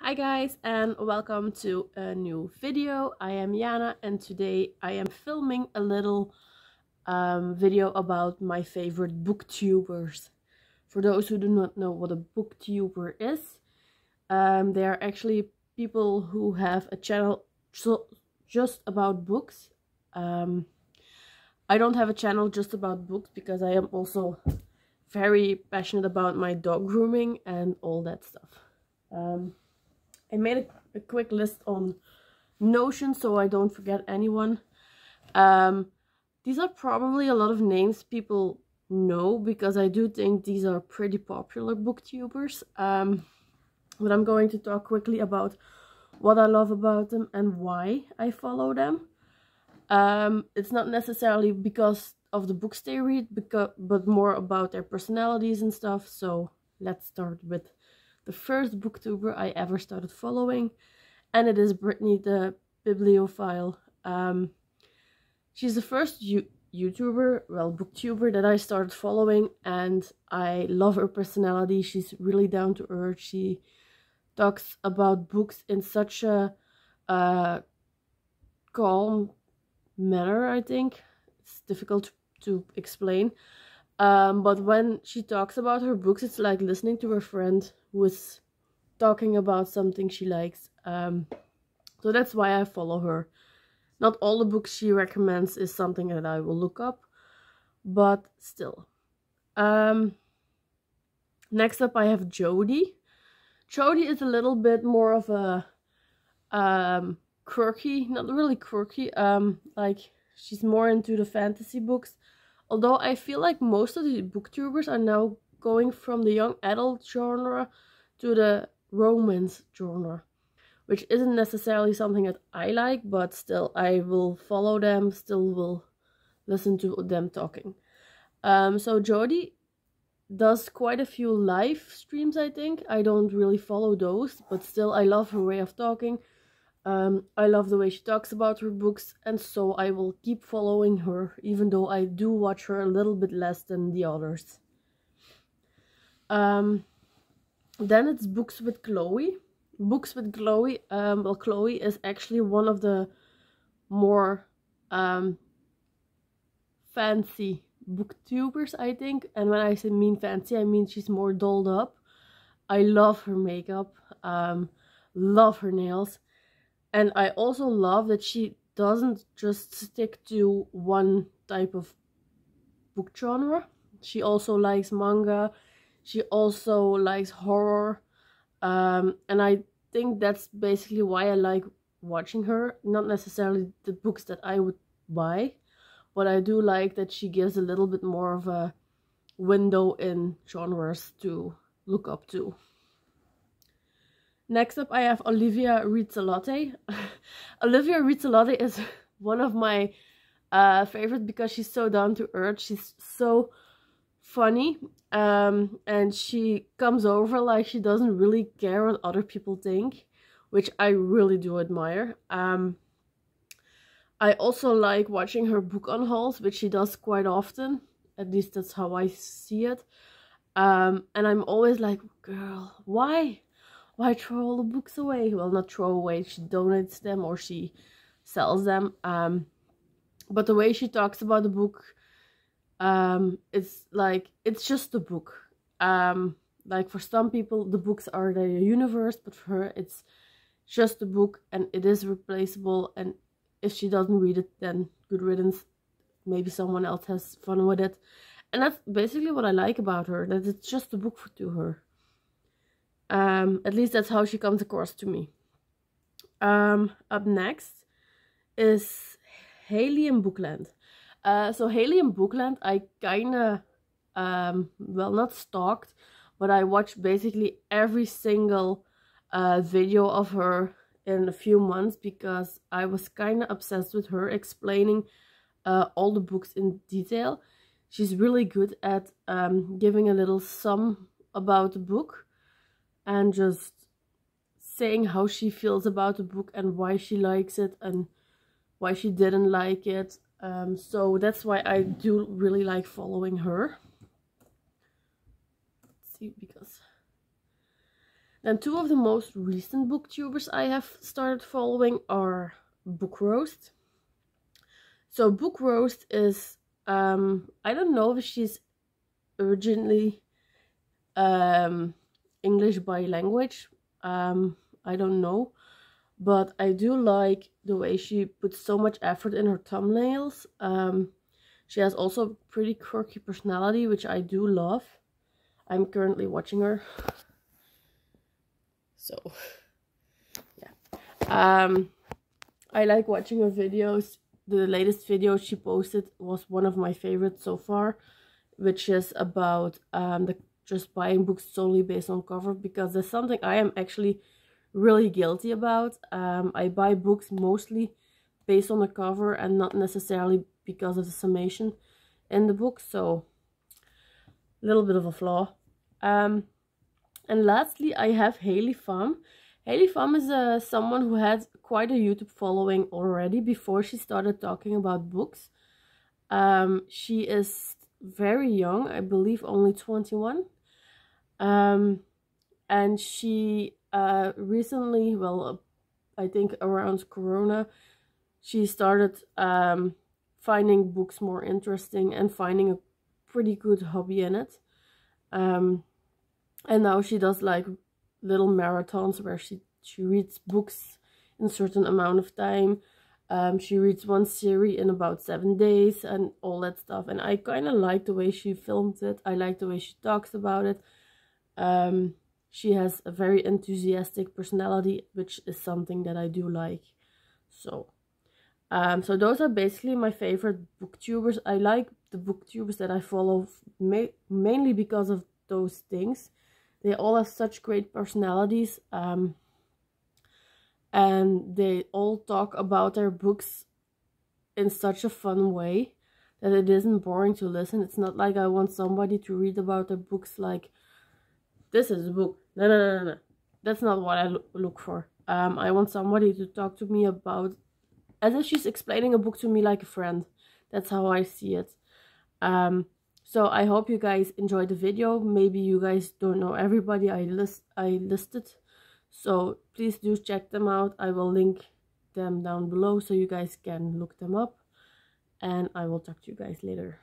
Hi guys, and welcome to a new video. I am Jana and today I am filming a little video about my favorite booktubers. For those who do not know what a booktuber is, they are actually people who have a channel just about books. I don't have a channel just about books because I am also very passionate about my dog grooming and all that stuff. I made a quick list on Notion so I don't forget anyone. These are probably a lot of names people know because I do think these are pretty popular booktubers. But I'm going to talk quickly about what I love about them and why I follow them. It's not necessarily because of the books they read, but more about their personalities and stuff. So let's start with the first booktuber I ever started following, and it is Brittany, the bibliophile. She's the first booktuber that I started following, and I love her personality. She's really down to earth. She talks about books in such a calm manner, I think. It's difficult to explain. But when she talks about her books, it's like listening to her friend who is talking about something she likes. So that's why I follow her. Not all the books she recommends is something that I will look up, but still. Next up I have Jody. Jody is a little bit more of a quirky, not really quirky, like she's more into the fantasy books. Although I feel like most of the booktubers are now going from the young adult genre to the romance genre, which isn't necessarily something that I like, but still I will follow them, still will listen to them talking. So Jody does quite a few live streams, I think. I don't really follow those, but still I love her way of talking. I love the way she talks about her books, and so I will keep following her, even though I do watch her a little bit less than the others. Then it's Books with Chloe. Books with Chloe, well, Chloe is actually one of the more fancy booktubers, I think. And when I mean fancy, I mean she's more dolled up. I love her makeup, love her nails. And I also love that she doesn't just stick to one type of book genre. She also likes manga. She also likes horror. And I think that's basically why I like watching her. Not necessarily the books that I would buy, but I do like that she gives a little bit more of a window in genres to look up to. Next up I have Olivia Reads a Latte. Olivia Reads a Latte is one of my favorites because she's so down to earth. She's so funny, and she comes over like she doesn't really care what other people think, which I really do admire. I also like watching her book on hauls, which she does quite often. At least that's how I see it. And I'm always like, girl, why throw all the books away? Well, not throw away, she donates them or she sells them. But the way she talks about the book, it's like, it's just a book. Like for some people the books are their universe, but for her it's just a book and it is replaceable, and if she doesn't read it, then good riddance. Maybe someone else has fun with it. And that's basically what I like about her, that it's just a book to her. At least that's how she comes across to me. Up next is Haley in Bookland. So Haley in Bookland, I kinda, well, not stalked, but I watched basically every single video of her in a few months because I was kinda obsessed with her explaining all the books in detail. She's really good at giving a little sum about the book and just saying how she feels about the book and why she likes it and why she didn't like it. So that's why I do really like following her. Let's see, because Then two of the most recent booktubers I have started following are Book Roast. So Book Roast is, I don't know if she's originally English by language. I don't know. But I do like the way she puts so much effort in her thumbnails. She has also a pretty quirky personality, which I do love. I'm currently watching her. So, yeah. I like watching her videos. The latest video she posted was one of my favorites so far, which is about just buying books solely based on cover, because that's something I am actually really guilty about. I buy books mostly based on the cover and not necessarily because of the summation in the book, so a little bit of a flaw. And lastly, I have Hayley Pham. Hayley Pham is someone who had quite a YouTube following already before she started talking about books. She is very young, I believe only 21. And she recently, well, I think around Corona, she started finding books more interesting and finding a pretty good hobby in it. And now she does like little marathons where she reads books in a certain amount of time. She reads one series in about 7 days and all that stuff. And I kind of like the way she films it. I like the way she talks about it. She has a very enthusiastic personality, which is something that I do like. So those are basically my favorite booktubers. I like the booktubers that I follow mainly because of those things. They all have such great personalities, and they all talk about their books in such a fun way that it isn't boring to listen. It's not like I want somebody to read about their books like, this is a book. No. That's not what I look for. I want somebody to talk to me about, as if she's explaining a book to me like a friend. That's how I see it. So I hope you guys enjoyed the video. Maybe you guys don't know everybody I listed. So please do check them out. I will link them down below so you guys can look them up. And I will talk to you guys later.